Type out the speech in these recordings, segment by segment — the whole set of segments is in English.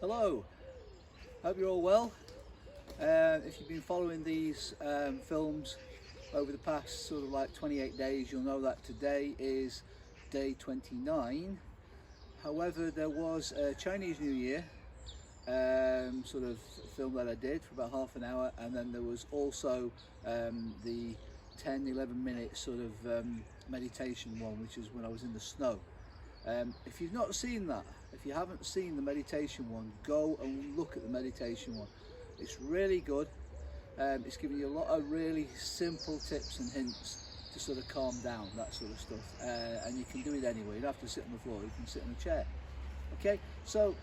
Hello, hope you're all well. If you've been following these films over the past sort of like 28 days, you'll know that today is day 29. However, there was a Chinese New Year sort of film that I did for about half an hour, and then there was also the 10-11 minute sort of meditation one, which is when I was in the snow. If you've not seen that, if you haven't seen the meditation one, go and look at the meditation one. It's really good. It's giving you a lot of really simple tips and hints to sort of calm down, that sort of stuff. And you can do it anywhere. You don't have to sit on the floor, you can sit in a chair. Okay, so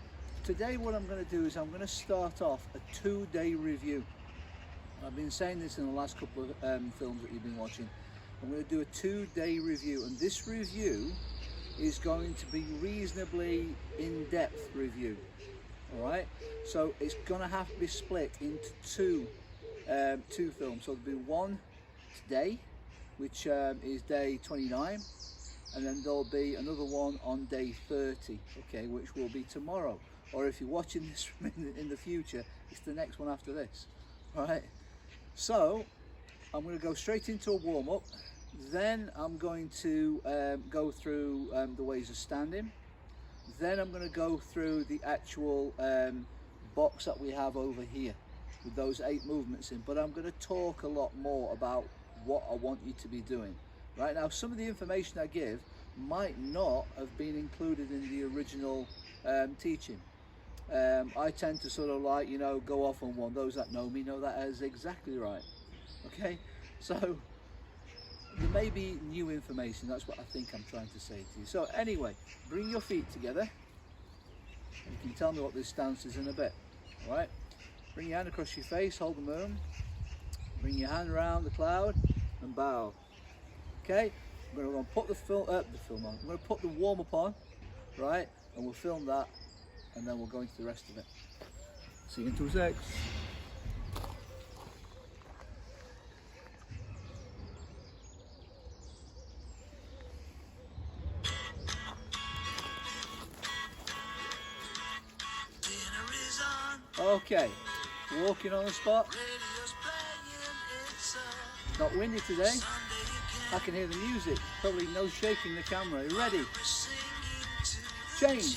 today what I'm going to do is I'm going to start off a 2-day review. I've been saying this in the last couple of films that you've been watching. I'm going to do a 2-day review, and this review is going to be reasonably in-depth review. All right, so it's going to have to be split into two films. So there'll be one today, which is day 29, and then there'll be another one on day 30, okay, which will be tomorrow. Or if you're watching this in the future, it's the next one after this. All right, so I'm going to go straight into a warm-up. Then I'm going to go through the ways of standing. Then I'm going to go through the actual box that we have over here with those 8 movements in. But I'm going to talk a lot more about what I want you to be doing. Right now, some of the information I give might not have been included in the original teaching. I tend to sort of like, you know, go off on one. Those that know me know that is exactly right. Okay, so there may be new information. That's what I think I'm trying to say to you. So anyway, bring your feet together. You can tell me what this stance is in a bit. All right, bring your hand across your face, hold the moon. Bring your hand around the cloud and bow. Okay, I'm going to put the film on. I'm going to put the warm-up on, right, and we'll film that, and then we'll go into the rest of it. See you in 2 secs. Okay, walking on the spot. Not windy today. I can hear the music. Probably no shaking the camera. Are you ready? Change.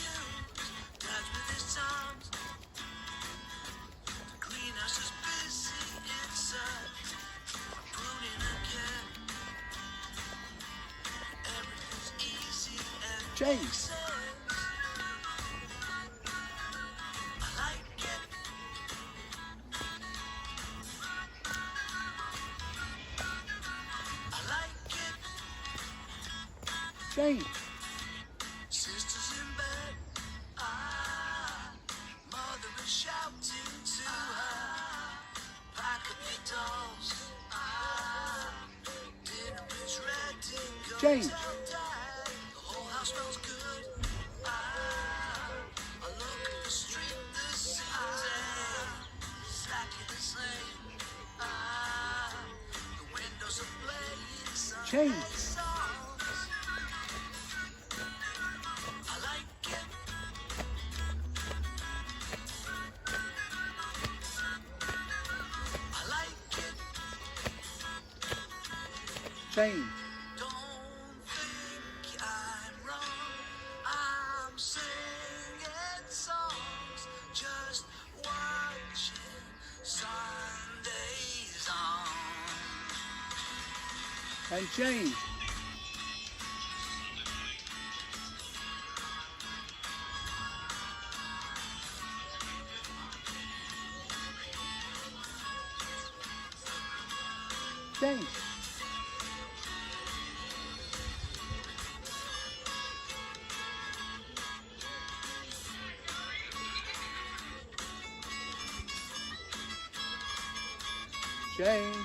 Change. Change. Sisters in bed, mother is shouting to her, pack up your dolls, dinner is ready, Change. the whole house smells good, I look at the street, the season, exactly the same, the windows are playing Sunday Change. songs. Change. Don't think I'm wrong. I'm singing songs, just watching Sundays on. And change. Change. Change.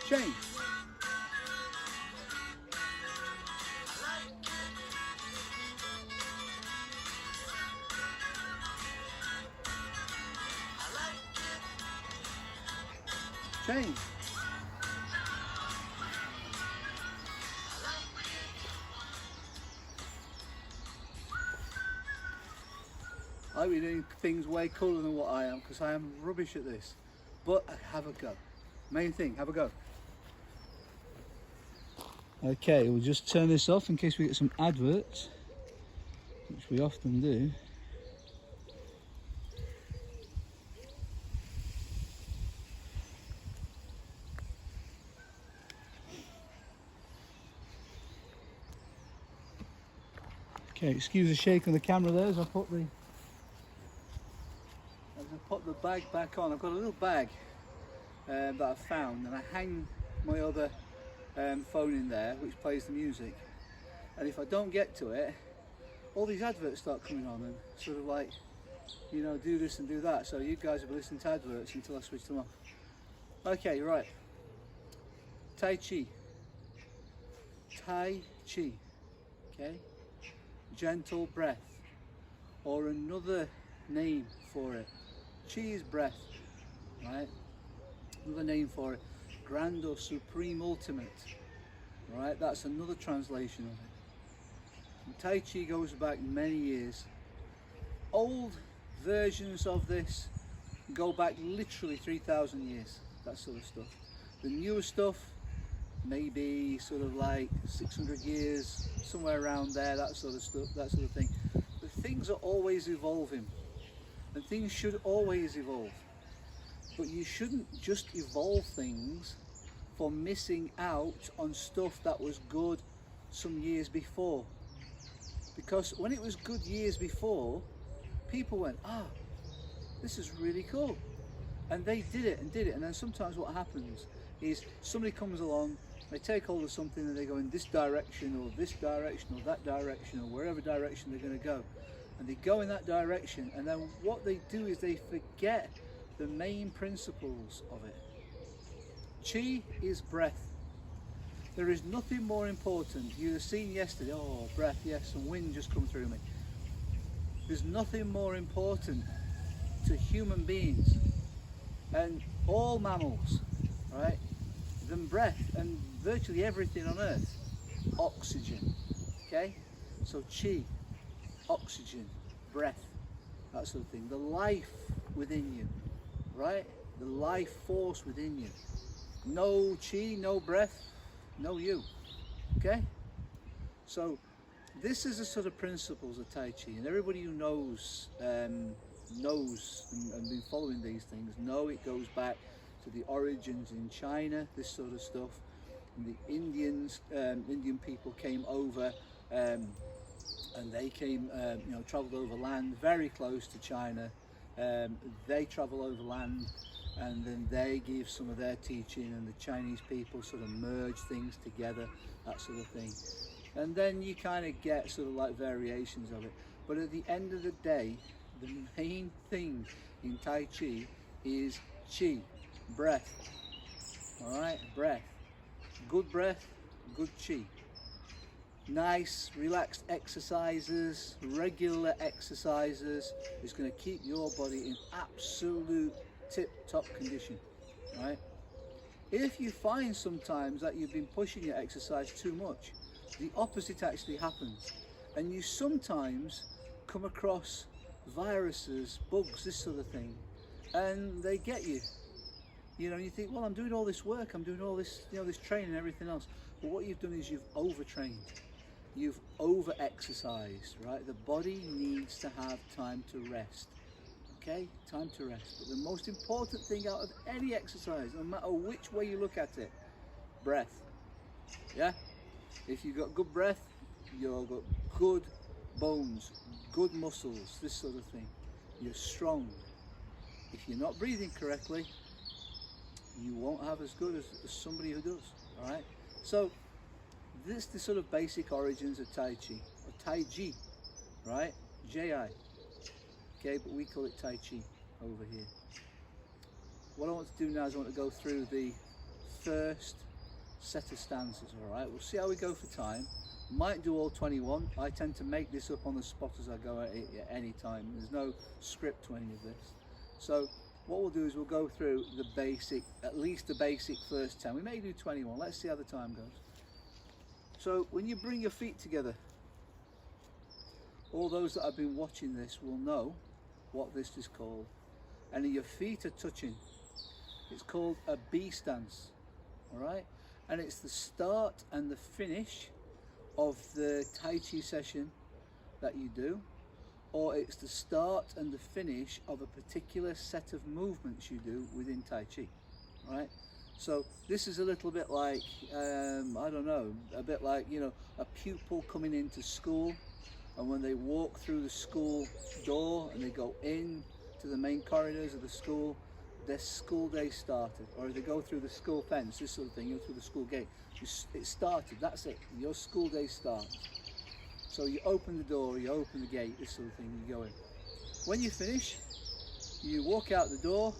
Change. change. I'll be doing things way cooler than what I am, because I am rubbish at this. But I have a go. Main thing, have a go. Okay, we'll just turn this off in case we get some adverts, which we often do. Okay, excuse the shake on the camera there as I put the bag back on. I've got a little bag that I found, and I hang my other phone in there, which plays the music. And if I don't get to it, all these adverts start coming on, and sort of like, you know, do this and do that. So you guys will be listening to adverts until I switch them off. Okay, right. Tai Chi. Tai Chi. Okay. Gentle breath, or another name for it. Chi is breath, right? Another name for it. Grand or supreme ultimate, right? That's another translation of it. And Tai Chi goes back many years. Old versions of this go back literally 3,000 years, that sort of stuff. The newer stuff, maybe sort of like 600 years, somewhere around there, that sort of stuff, that sort of thing. But things are always evolving, and things should always evolve. But you shouldn't just evolve things for missing out on stuff that was good some years before. Because when it was good years before, people went, ah, this is really cool. And they did it, and then sometimes what happens is somebody comes along, they take hold of something and they go in this direction or that direction or wherever direction they're going to go, and they go in that direction, and then what they do is they forget the main principles of it. Chi is breath. There is nothing more important. You have seen yesterday, oh, breath, yes, some wind just come through me. There's nothing more important to human beings and all mammals, right, than breath, and virtually everything on earth. Oxygen, okay? So chi, oxygen, breath, that sort of thing. The life within you, right? The life force within you. No chi, no breath, no you, okay? So this is the sort of principles of Tai Chi, and everybody who knows and been following these things know it goes back to the origins in China, this sort of stuff. And the Indian people came over, and they came, traveled over land very close to China. They travel over land, and then they give some of their teaching, and the Chinese people sort of merge things together, that sort of thing. And then you kind of get sort of like variations of it. But at the end of the day, the main thing in Tai Chi is Chi, breath. All right, breath. Good breath, good Chi. Nice, relaxed exercises, regular exercises is going to keep your body in absolute tip-top condition, right? If you find sometimes that you've been pushing your exercise too much, the opposite actually happens, and you sometimes come across viruses, bugs, this sort of thing, and they get you. You know, you think, well, I'm doing all this work, I'm doing all this, this training and everything else, but what you've done is you've overtrained, you've over-exercised, right? The body needs to have time to rest, okay? Time to rest. But the most important thing out of any exercise, no matter which way you look at it, breath, yeah? If you've got good breath, you've got good bones, good muscles, this sort of thing. You're strong. If you're not breathing correctly, you won't have as good as somebody who does, all right? So this is the sort of basic origins of Tai Chi, or Tai Chi, right? J-I, okay, but we call it Tai Chi over here. What I want to do now is I want to go through the first set of stanzas, all right? We'll see how we go for time. Might do all 21. I tend to make this up on the spot as I go at any time. There's no script to any of this. So what we'll do is we'll go through the basic, at least the basic first 10. We may do 21, let's see how the time goes. So when you bring your feet together, all those that have been watching this will know what this is called. And your feet are touching. It's called a B stance, all right? And it's the start and the finish of the Tai Chi session that you do, or it's the start and the finish of a particular set of movements you do within Tai Chi, right? So this is a little bit like, I don't know, a bit like, you know, a pupil coming into school, and when they walk through the school door and they go in to the main corridors of the school, their school day started. Or if they go through the school fence, this sort of thing, you go through the school gate, it started, that's it, your school day starts. So you open the door, you open the gate, this sort of thing, you go in. When you finish, you walk out the door,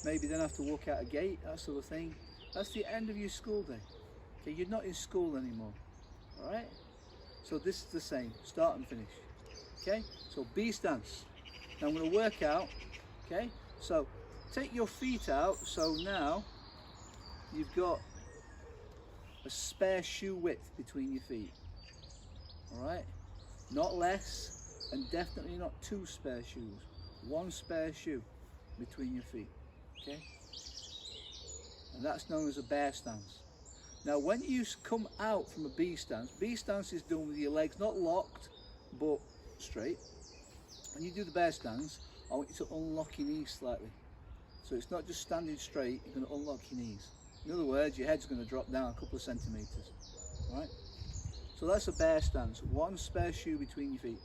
maybe then have to walk out a gate, that sort of thing. That's the end of your school day. Okay, you're not in school anymore, all right? So this is the same, start and finish. Okay, so B stance. Now I'm going to work out, okay? So take your feet out, so now you've got a spare shoe width between your feet. All right, not less, and definitely not 2 spare shoes. 1 spare shoe between your feet, okay? And that's known as a bear stance. Now when you come out from a B stance is done with your legs not locked, but straight. When you do the bear stance, I want you to unlock your knees slightly. So it's not just standing straight, you're going to unlock your knees. In other words, your head's going to drop down a couple of centimetres, all right? So that's a bear stance, 1 spare shoe between your feet.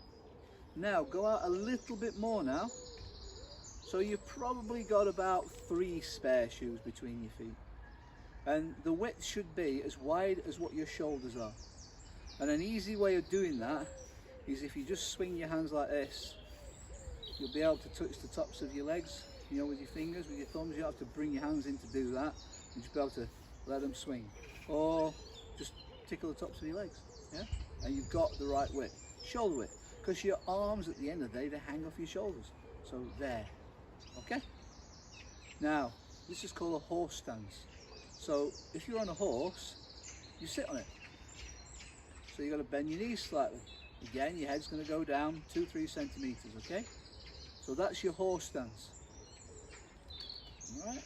Now go out a little bit more now. So you've probably got about 3 spare shoes between your feet. And the width should be as wide as what your shoulders are. And an easy way of doing that is if you just swing your hands like this, you'll be able to touch the tops of your legs, you know, with your fingers, with your thumbs. You don't have to bring your hands in to do that. You just be able to let them swing. Or just tickle the tops of your legs, yeah? And you've got the right width, shoulder width, because your arms at the end of the day, they hang off your shoulders. So there, okay? Now, this is called a horse stance. So if you're on a horse, you sit on it. So you've got to bend your knees slightly. Again, your head's going to go down 2-3 centimeters, okay? So that's your horse stance. All right?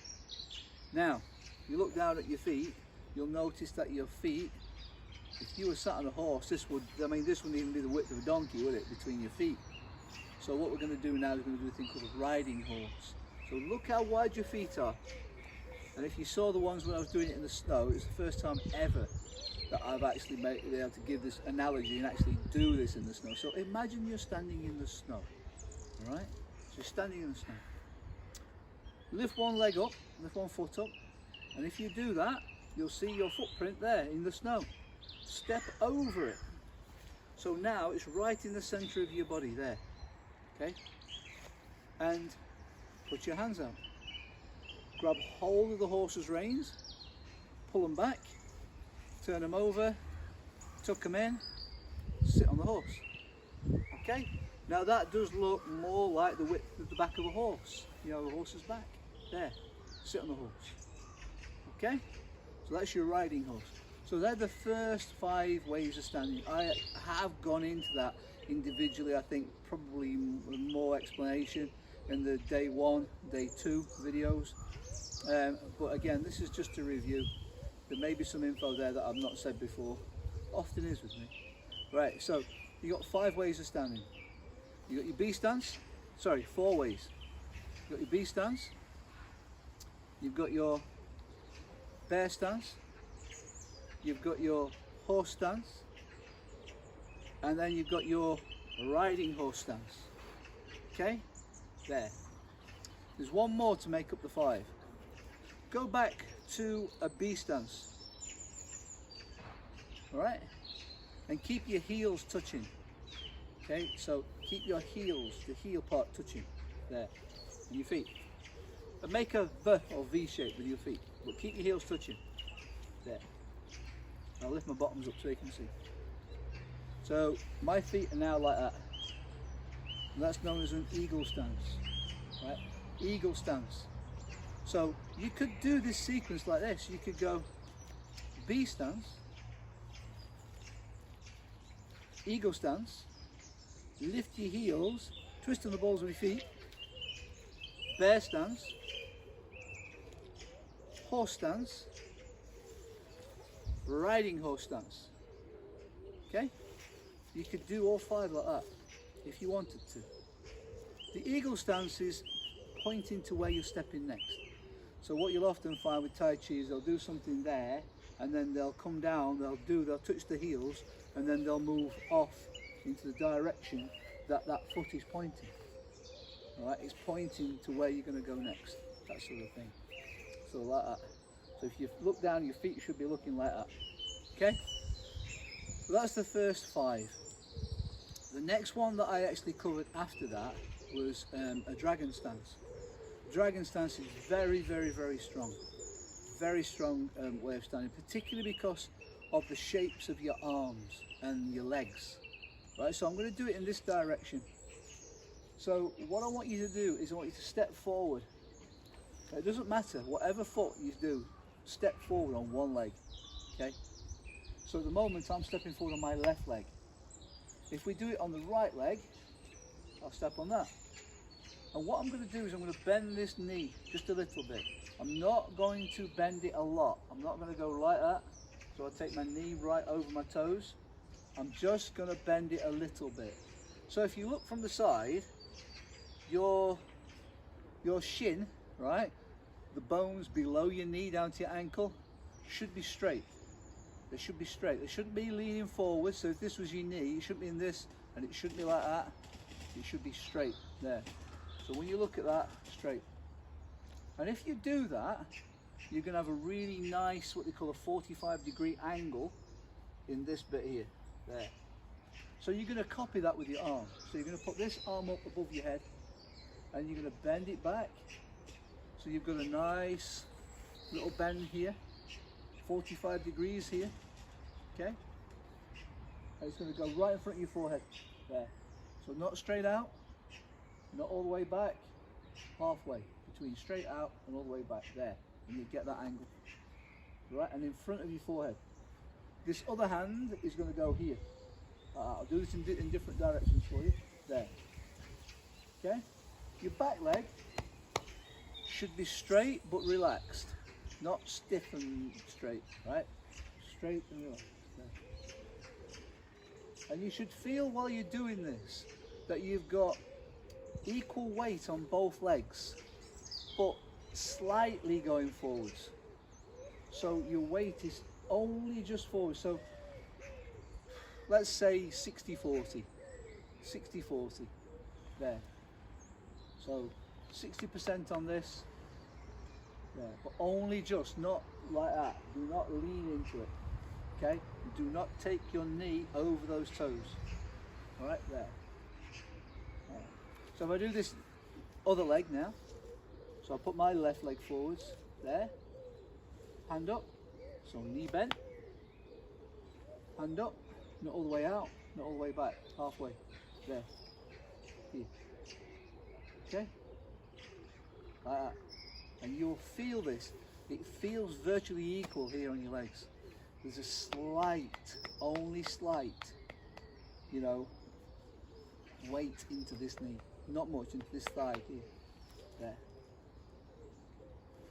Now, you look down at your feet, you'll notice that your feet, if you were sat on a horse, this wouldn't even be the width of a donkey, would it, between your feet? So what we're going to do now is we're going to do a thing called a riding horse. So look how wide your feet are. And if you saw the ones when I was doing it in the snow, it's the first time ever that I've actually been able to give this analogy and actually do this in the snow. So imagine you're standing in the snow, all right? So you're standing in the snow. Lift one leg up, lift one foot up, and if you do that, you'll see your footprint there in the snow. Step over it. So now it's right in the center of your body there, okay? And put your hands out. Grab hold of the horse's reins, pull them back, turn them over, tuck them in, sit on the horse. Okay? Now that does look more like the width of the back of a horse. You know, the horse's back. There. Sit on the horse. Okay? So that's your riding horse. So they're the first 5 ways of standing. I have gone into that individually, I think probably more explanation in the day 1, day 2 videos. But again, this is just a review. There may be some info there that I've not said before. Often is with me. Right, so you got 5 ways of standing. You got your B stance. Sorry, 4 ways. You got your B stance. You've got your bear stance. You've got your horse stance. And then you've got your riding horse stance. Okay? There. There's one more to make up the 5. Go back to a B stance. Alright? And keep your heels touching. Okay? So keep your heels, the heel part touching. There. And your feet. And make a V or V shape with your feet. But keep your heels touching. There. I'll lift my bottoms up so you can see. So my feet are now like that. And that's known as an eagle stance. Right? eagle stance. So you could do this sequence like this. You could go B stance, eagle stance, lift your heels, twist on the balls of your feet, bear stance, horse stance, riding horse stance. Okay? You could do all 5 like that if you wanted to. The eagle stance is pointing to where you're stepping next. So what you'll often find with Tai Chi is they'll do something there, and then they'll come down, they'll touch the heels, and then they'll move off into the direction that that foot is pointing. All right, it's pointing to where you're going to go next, that sort of thing. So like that. So if you look down, your feet should be looking like that. Okay? So that's the first 5. The next one that I actually covered after that was a dragon stance. Dragon stance is very, very, very strong. Very strong way of standing, particularly because of the shapes of your arms and your legs. Right, so I'm going to do it in this direction. So what I want you to do is I want you to step forward. It doesn't matter, whatever foot you do, step forward on one leg. Okay? So at the moment I'm stepping forward on my left leg. If we do it on the right leg, I'll step on that. And what I'm going to do is I'm going to bend this knee just a little bit. I'm not going to bend it a lot. I'm not going to go like that. So I take my knee right over my toes. I'm just going to bend it a little bit. So if you look from the side, your shin, right, the bones below your knee down to your ankle should be straight. They should be straight. They shouldn't be leaning forward. So if this was your knee, it shouldn't be in this, and it shouldn't be like that. It should be straight there. So when you look at that, straight. And if you do that, you're going to have a really nice, what they call a 45-degree angle in this bit here, there. So you're going to copy that with your arm. So you're going to put this arm up above your head, and you're going to bend it back. So you've got a nice little bend here, 45 degrees here, okay? And it's going to go right in front of your forehead, there. So not straight out, not all the way back, halfway, between straight out and all the way back, there. And you get that angle, right? And in front of your forehead. This other hand is going to go here. I'll do this in different directions for you, there. Okay? Your back leg should be straight but relaxed, not stiff and straight, right? Straight and relaxed. There. And you should feel while you're doing this that you've got equal weight on both legs, but slightly going forwards. So your weight is only just forward. So let's say 60-40, 60-40, there. So 60% on this, there, but only just, not like that. Do not lean into it, okay? Do not take your knee over those toes, all right, there. All right. So if I do this other leg now, so I'll put my left leg forwards, there, hand up, so knee bent, hand up, not all the way out, not all the way back, halfway, there, here, okay, like that. And you'll feel this, it feels virtually equal here on your legs. There's a slight, only slight, you know, weight into this knee, not much, into this thigh here, there.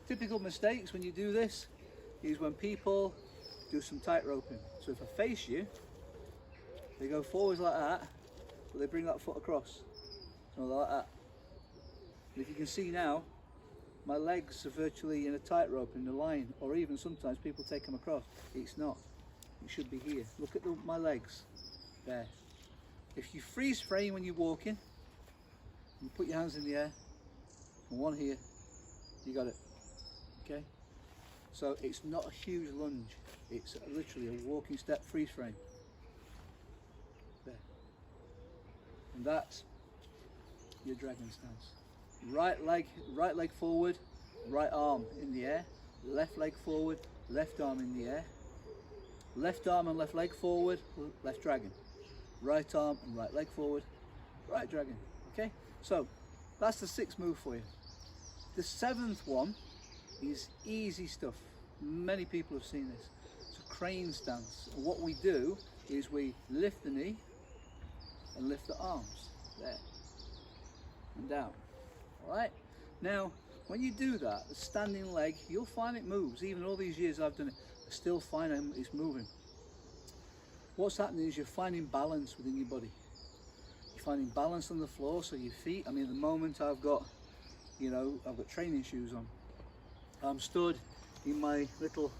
Typical mistakes when you do this is when people do some tight roping. So if I face you, they go forwards like that, but they bring that foot across, so like that. And if you can see now, my legs are virtually in a tight rope in the line, or even sometimes people take them across. It's not. It should be here. Look at my legs. There. If you freeze frame when you're walking, you put your hands in the air, and one here, you got it. Okay? So it's not a huge lunge. It's literally a walking step freeze frame. There. And that's your dragon stance. Right leg forward, right arm in the air, left leg forward, left arm in the air, left arm and left leg forward, left dragon, right arm and right leg forward, right dragon. Okay, so that's the 6th move for you. The 7th one is easy stuff. Many people have seen this. It's a crane stance. And what we do is we lift the knee and lift the arms, there, and down. All right? Now, when you do that, the standing leg, you'll find it moves. Even all these years I've done it, I still find it's moving. What's happening is you're finding balance within your body. You're finding balance on the floor, so your feet, I mean, at the moment I've got, you know, I've got training shoes on. I'm stood in my little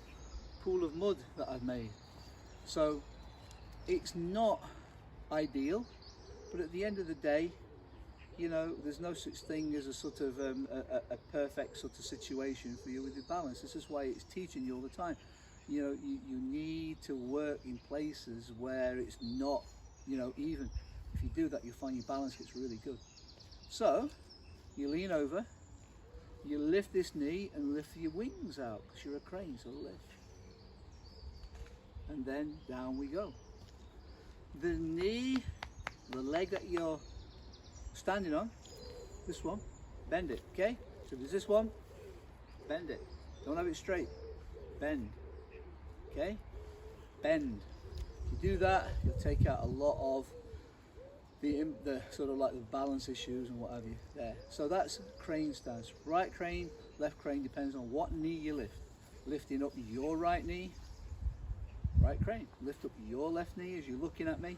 pool of mud that I've made. So it's not ideal, but at the end of the day, you know, there's no such thing as a sort of a perfect sort of situation for you with your balance. This is why it's teaching you all the time. You know, you need to work in places where it's not, you know, even. If you do that, you'll find your balance gets really good. So you lean over, you lift this knee and lift your wings out because you're a crane, so lift. And then down we go. The knee, the leg that you're standing on, this one, bend it, okay? So there's this one, bend it. Don't have it straight, bend, okay? Bend. If you do that, you'll take out a lot of the sort of like the balance issues and what have you there. So that's crane stance. Right crane, left crane, depends on what knee you lift. Lifting up your right knee, right crane. Lift up your left knee as you're looking at me,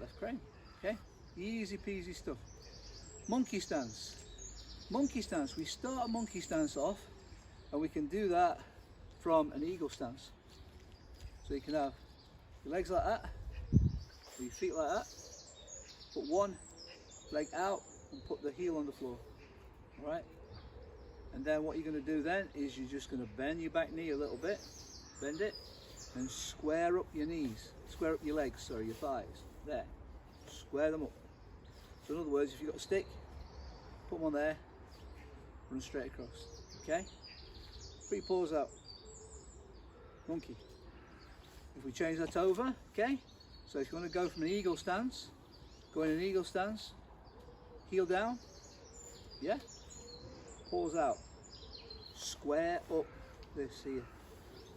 left crane, okay? Easy peasy stuff. Monkey stance. Monkey stance, we start a monkey stance off and we can do that from an eagle stance. So you can have your legs like that, or your feet like that. Put one leg out and put the heel on the floor, all right? And then what you're going to do then is you're just going to bend your back knee a little bit, bend it, and square up your knees, square up your legs, sorry, your thighs, there, square them up. So in other words, if you've got a stick, put one there, run straight across, okay? Put your paws out, monkey. If we change that over, okay? So if you want to go from an eagle stance, go in an eagle stance, heel down, yeah? Paws out, square up this here.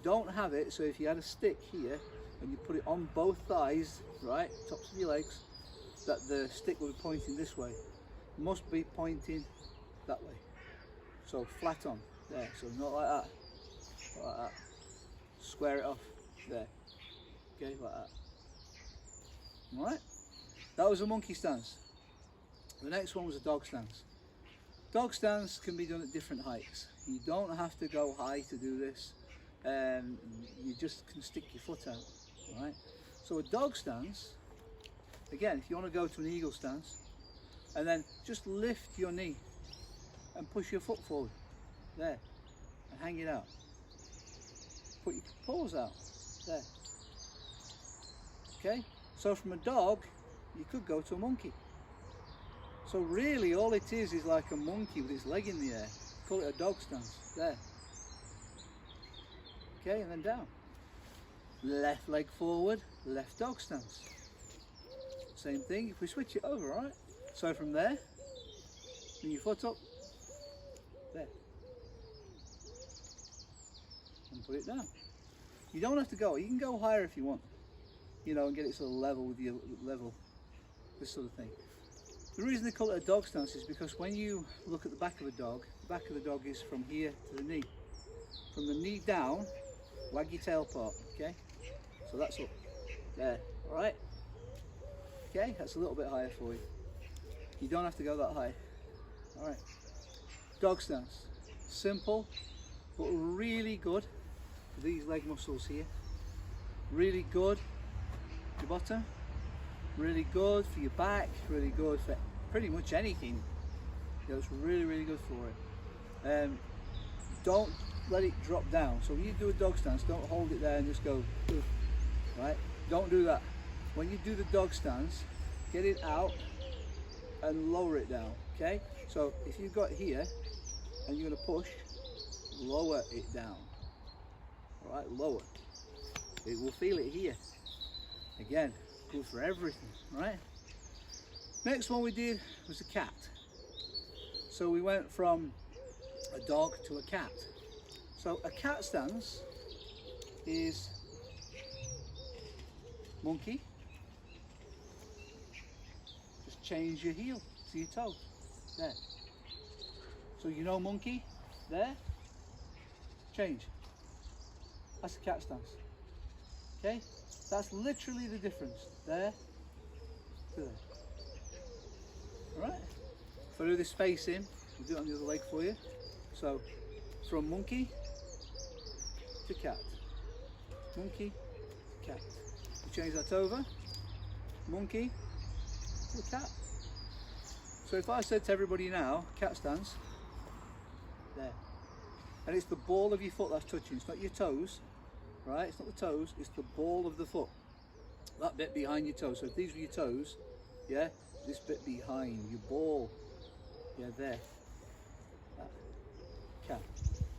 Don't have it, so if you had a stick here and you put it on both thighs, right, tops of your legs, that the stick will be pointing this way. It must be pointing that way. So flat on, there, so not like that, like that. Square it off, there, okay, like that. All right? That was a monkey stance. The next one was a dog stance. Dog stance can be done at different heights. You don't have to go high to do this. You just can stick your foot out, right? So a dog stance, again, if you want to go to an eagle stance, and then just lift your knee and push your foot forward, there, and hang it out. Put your paws out, there. Okay, so from a dog, you could go to a monkey. So really all it is like a monkey with its leg in the air. Call it a dog stance, there. Okay, and then down. Left leg forward, left dog stance. Same thing if we switch it over, right? So from there, bring your foot up, there. And put it down. You don't have to go, you can go higher if you want. You know, and get it sort of level with your level, this sort of thing. The reason they call it a dog stance is because when you look at the back of a dog, the back of the dog is from here to the knee. From the knee down, wag your tail part, okay? So that's up, there, all right? Okay, that's a little bit higher for you. You don't have to go that high, all right? Dog stance, simple, but really good for these leg muscles here. Really good for your bottom, really good for your back, really good for pretty much anything. You know, it's really, really good for it. Don't let it drop down. So when you do a dog stance, don't hold it there and just go, right? Don't do that. When you do the dog stance, get it out and lower it down, okay? So if you've got here and you're gonna push, lower it down, all right, lower. It will feel it here. Again, good for everything, right? Next one we did was a cat. So we went from a dog to a cat. So a cat stance is monkey. Just change your heel to your toe. There. So you know monkey? There. Change. That's a cat stance. Okay? That's literally the difference. There to there. Alright? If I do this face in, we'll do it on the other leg for you. So from monkey to cat. Monkey to cat. We change that over. Monkey to a cat. So if I said to everybody now, cat stance, there. And it's the ball of your foot that's touching, it's not your toes, right? It's not the toes, it's the ball of the foot. That bit behind your toes. So if these were your toes, yeah, this bit behind your ball, yeah, there. That. Cat.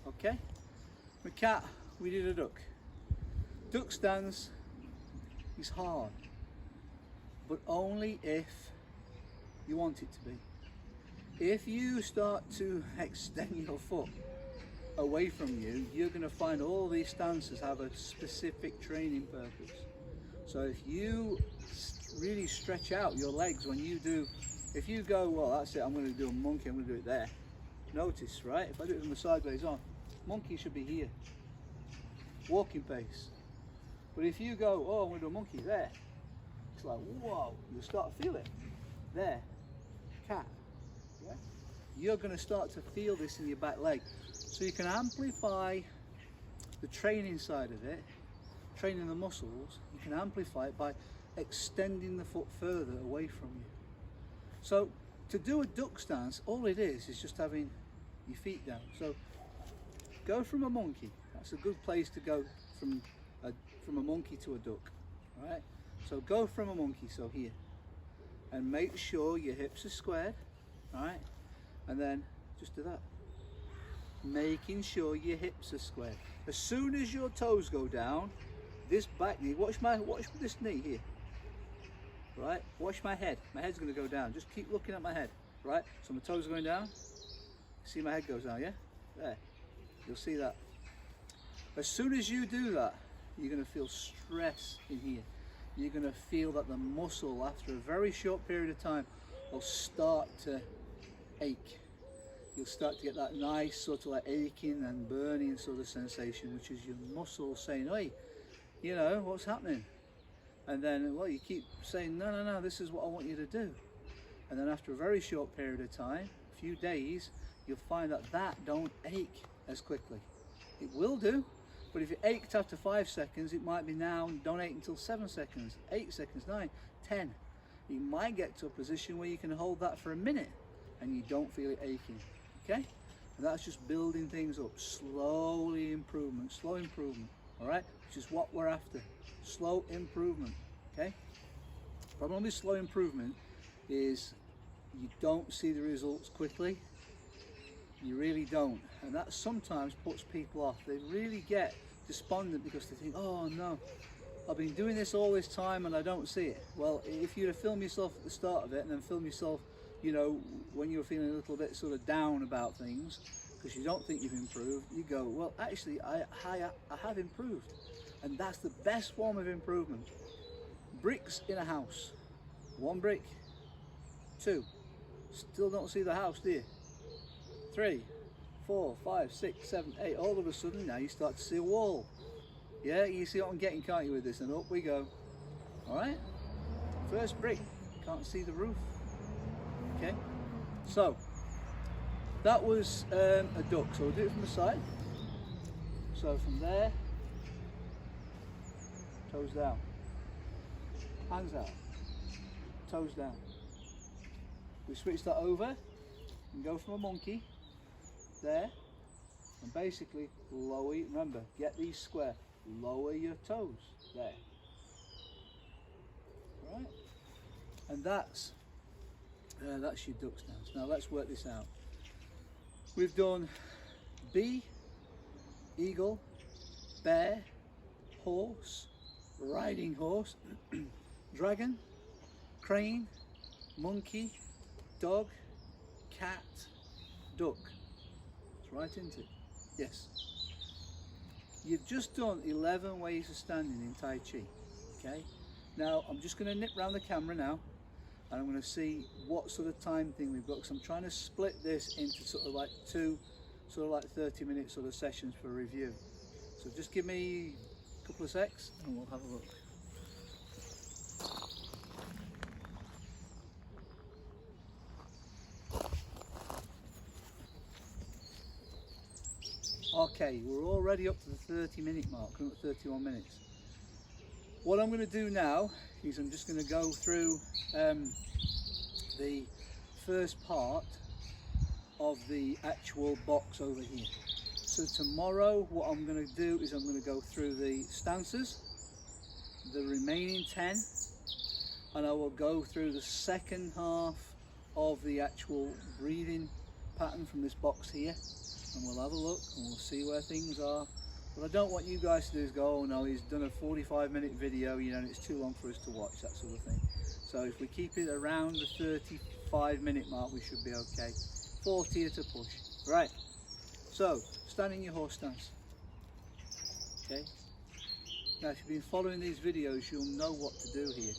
Okay? With cat, we did a duck. Duck stance is hard, but only if you want it to be. If you start to extend your foot away from you, you're going to find all these stances have a specific training purpose. So if you really stretch out your legs when you do, if you go, well, that's it, I'm going to do a monkey, I'm going to do it there. Notice, right, if I do it from the sideways on, monkey should be here, walking pace. But if you go, oh, I'm going to do a monkey there, it's like, whoa, you'll start to feel it. There, cat, yeah? You're going to start to feel this in your back leg. So you can amplify the training side of it, training the muscles, you can amplify it by extending the foot further away from you. So to do a duck stance, all it is just having your feet down. So go from a monkey, that's a good place to go from a monkey to a duck, right? So go from a monkey, so here, and make sure your hips are squared, right? And then just do that. Making sure your hips are squared. As soon as your toes go down, this back knee, watch this knee here, right? Watch my head. My head's going to go down. Just keep looking at my head, right? So my toes are going down. See my head goes down, yeah? There. You'll see that. As soon as you do that, you're going to feel stress in here. You're going to feel that the muscle, after a very short period of time, will start to ache. You'll start to get that nice sort of like aching and burning sort of sensation, which is your muscle saying, hey, you know, what's happening? And then, well, you keep saying, no, no, no, this is what I want you to do. And then after a very short period of time, a few days, you'll find that that don't ache as quickly. It will do, but if it ached after 5 seconds, it might be now, don't ache until 7 seconds, 8 seconds, 9, 10. You might get to a position where you can hold that for a minute and you don't feel it aching. Okay, and that's just building things up, slowly improvement, slow improvement, all right, which is what we're after, slow improvement. Okay, problem with slow improvement is you don't see the results quickly, you really don't, and that sometimes puts people off. They really get despondent because they think, oh no, I've been doing this all this time and I don't see it. Well, if you'd have filmed yourself at the start of it and then film yourself, you know, when you're feeling a little bit sort of down about things because you don't think you've improved, you go, well, actually, I have improved. And that's the best form of improvement. Bricks in a house. 1 brick, 2. Still don't see the house, do you? 3, 4, 5, 6, 7, 8. All of a sudden, now you start to see a wall. Yeah, you see what I'm getting, can't you, with this? And up we go. All right? First brick, can't see the roof. Okay, so that was a duck. So we'll do it from the side. So from there, toes down, hands out, toes down. We switch that over and go from a monkey there, and basically lower. Remember, get these square. Lower your toes there. Right, and that's your duck stance. Now let's work this out. We've done bee, eagle, bear, horse, riding horse, dragon, crane, monkey, dog, cat, duck. Let's right into it. Yes. You've just done 11 ways of standing in Tai Chi. Okay. Now I'm just going to nip round the camera now, and I'm going to see what sort of time thing we've got, because I'm trying to split this into sort of like two, sort of like 30-minute sort of sessions for review. So just give me a couple of secs and we'll have a look. Okay, we're already up to the 30-minute mark, coming up to 31 minutes. What I'm going to do now is I'm just going to go through the first part of the actual box over here. So tomorrow what I'm going to do is I'm going to go through the stances, the remaining 10, and I will go through the second half of the actual breathing pattern from this box here, and we'll have a look and we'll see where things are. What I don't want you guys to do is go, oh no, he's done a 45-minute video, you know, and it's too long for us to watch, that sort of thing. So if we keep it around the 35-minute mark, we should be okay. 40 at a push. Right, so stand in your horse stance. Okay. Now if you've been following these videos, you'll know what to do here.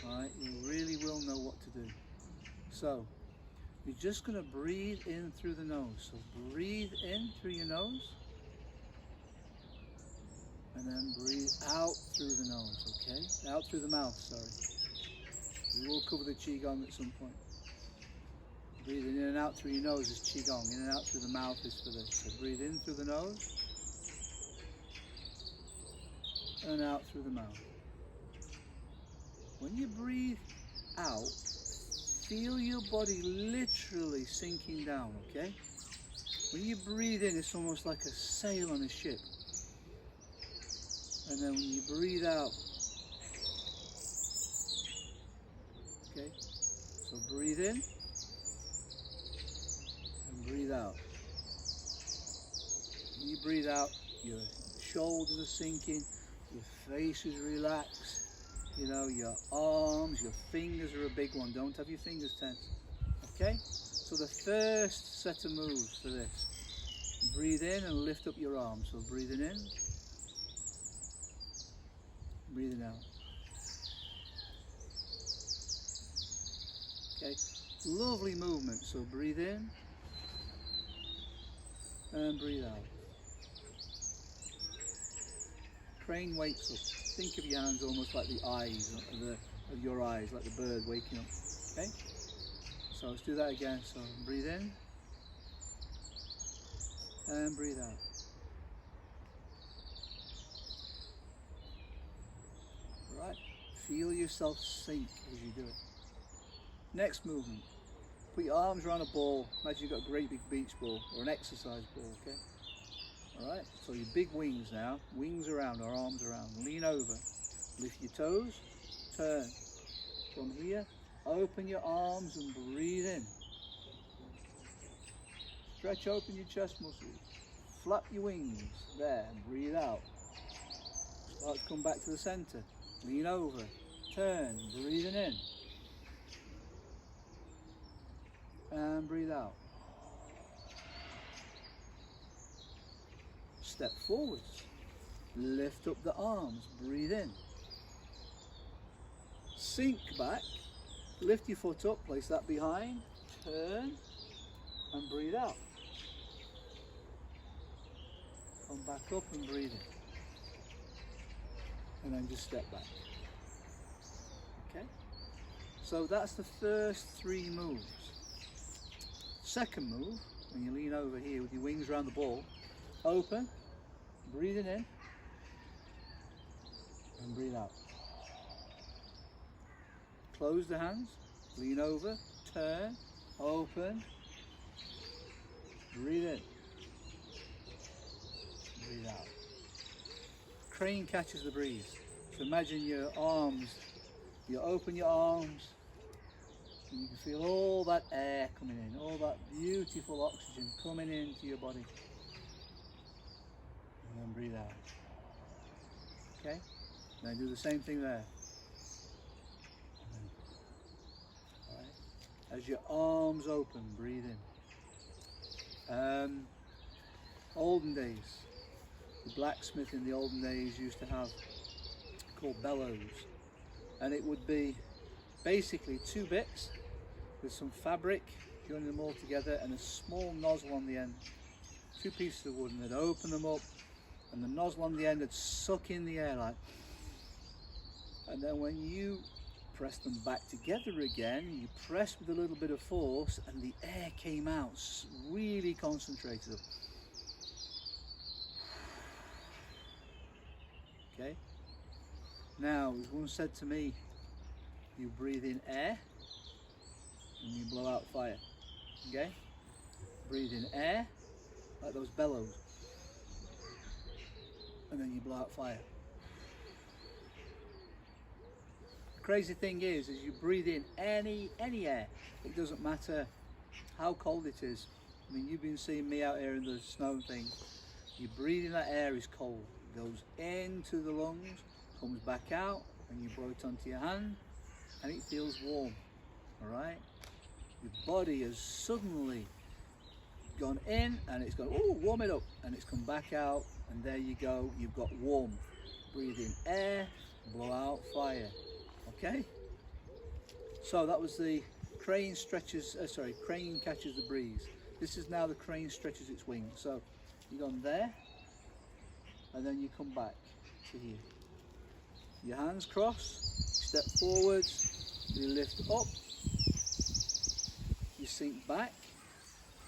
Alright, you really will know what to do. So you're just going to breathe in through the nose. So breathe in through your nose, and then breathe out through the nose, okay? Out through the mouth, sorry. We will cover the Qigong at some point. Breathing in and out through your nose is Qigong. In and out through the mouth is for this. So breathe in through the nose and out through the mouth. When you breathe out, feel your body literally sinking down, okay? When you breathe in, it's almost like a sail on a ship. And then when you breathe out, okay? So breathe in and breathe out. When you breathe out, your shoulders are sinking, your face is relaxed, you know, your arms, your fingers are a big one. Don't have your fingers tense, okay? So the first set of moves for this, breathe in and lift up your arms. So breathing in, breathing out. Okay, lovely movement. So breathe in and breathe out. Crane wakes up. Think of your hands almost like the eyes of your eyes, like the bird waking up. Okay? So let's do that again. So breathe in and breathe out. Right. Feel yourself sink as you do it. Next movement. Put your arms around a ball. Imagine you've got a great big beach ball or an exercise ball, okay? Alright, so your big wings now. Wings around, or arms around. Lean over. Lift your toes. Turn. From here, open your arms and breathe in. Stretch open your chest muscles. Flap your wings. There, and breathe out. Start to come back to the center. Lean over. Turn, breathing in. And breathe out. Step forwards. Lift up the arms. Breathe in. Sink back. Lift your foot up. Place that behind. Turn. And breathe out. Come back up and breathe in. And then just step back. Okay? So that's the first three moves. Second move, when you lean over here with your wings around the ball, open, breathing in, and breathe out. Close the hands, lean over, turn, open, breathe in, breathe out. Crane catches the breeze. So imagine your arms, you open your arms, and you can feel all that air coming in, all that beautiful oxygen coming into your body. And then breathe out. Okay? Now do the same thing there. All right. As your arms open, breathe in. olden days, the blacksmith in the olden days used to have called bellows, and it would be basically two bits with some fabric joining them all together and a small nozzle on the end. Two pieces of wood, and they'd open them up and the nozzle on the end would suck in the air like, and then when you press them back together again, you press with a little bit of force and the air came out really concentrated. Okay, now as one said to me, you breathe in air and you blow out fire. Okay, breathe in air like those bellows and then you blow out fire. Crazy thing is you breathe in any air, it doesn't matter how cold it is. I mean, you've been seeing me out here in the snow and things. You breathe in that air is cold, it goes into the lungs, comes back out, and you blow it onto your hand and it feels warm. All right, your body has suddenly gone in and it's gone, oh, warm it up, and it's come back out, and there you go, you've got warmth. Breathe in air, blow out fire. Okay, so that was the crane stretches, crane catches the breeze. This is now the crane stretches its wings. So you go on there and then you come back to here. Your hands cross, step forwards, you lift up, you sink back,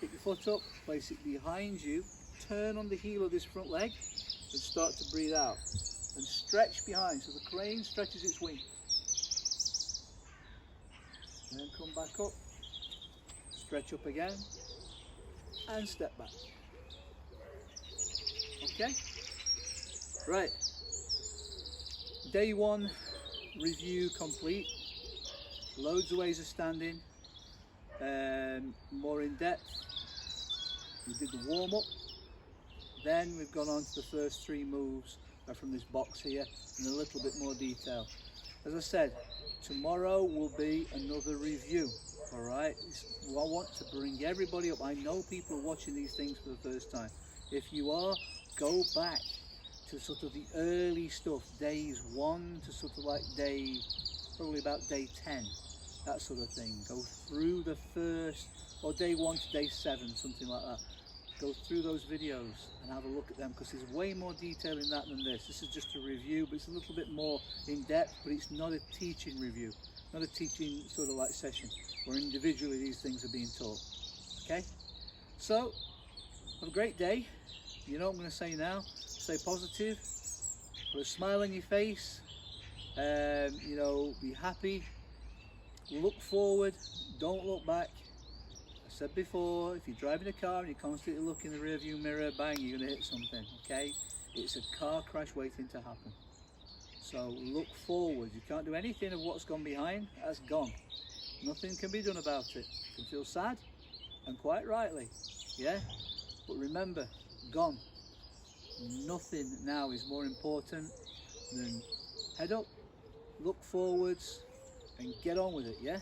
pick your foot up, place it behind you, turn on the heel of this front leg and start to breathe out and stretch behind, so the crane stretches its wing. And then come back up, stretch up again and step back. Okay, right, day one review complete. Loads of ways of standing, more in depth. We did the warm up, then we've gone on to the first three moves from this box here in a little bit more detail. As I said, tomorrow will be another review. All right, I want to bring everybody up. I know people are watching these things for the first time. If you are, go back to sort of the early stuff, days 1 to sort of like probably about day 10, that sort of thing. Go through the first, or day 1 to day 7, something like that. Go through those videos and have a look at them, because there's way more detail in that than this. This is just a review, but it's a little bit more in depth, but it's not a teaching review, not a teaching sort of like session where individually these things are being taught. Okay, so have a great day. You know what I'm going to say now, stay positive, put a smile on your face, you know, be happy, look forward, don't look back. I said before, if you're driving a car and you constantly look in the rear view mirror, bang, you're going to hit something. Okay, it's a car crash waiting to happen. So look forward. You can't do anything of what's gone behind. That's gone. Nothing can be done about it. You can feel sad, and quite rightly, yeah, but remember, gone. Nothing now is more important than head up, look forwards and get on with it. Yeah,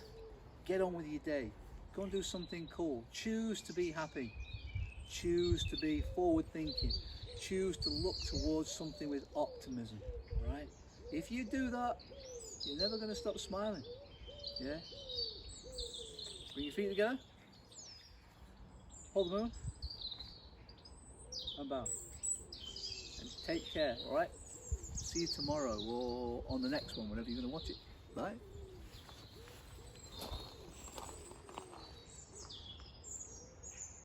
get on with your day. Go and do something cool. Choose to be happy. Choose to be forward thinking. Choose to look towards something with optimism. All right, if you do that, you're never going to stop smiling. Yeah, bring your feet together, hold the moon and bow, and take care. All right, see you tomorrow or on the next one, whenever you're going to watch it. Bye.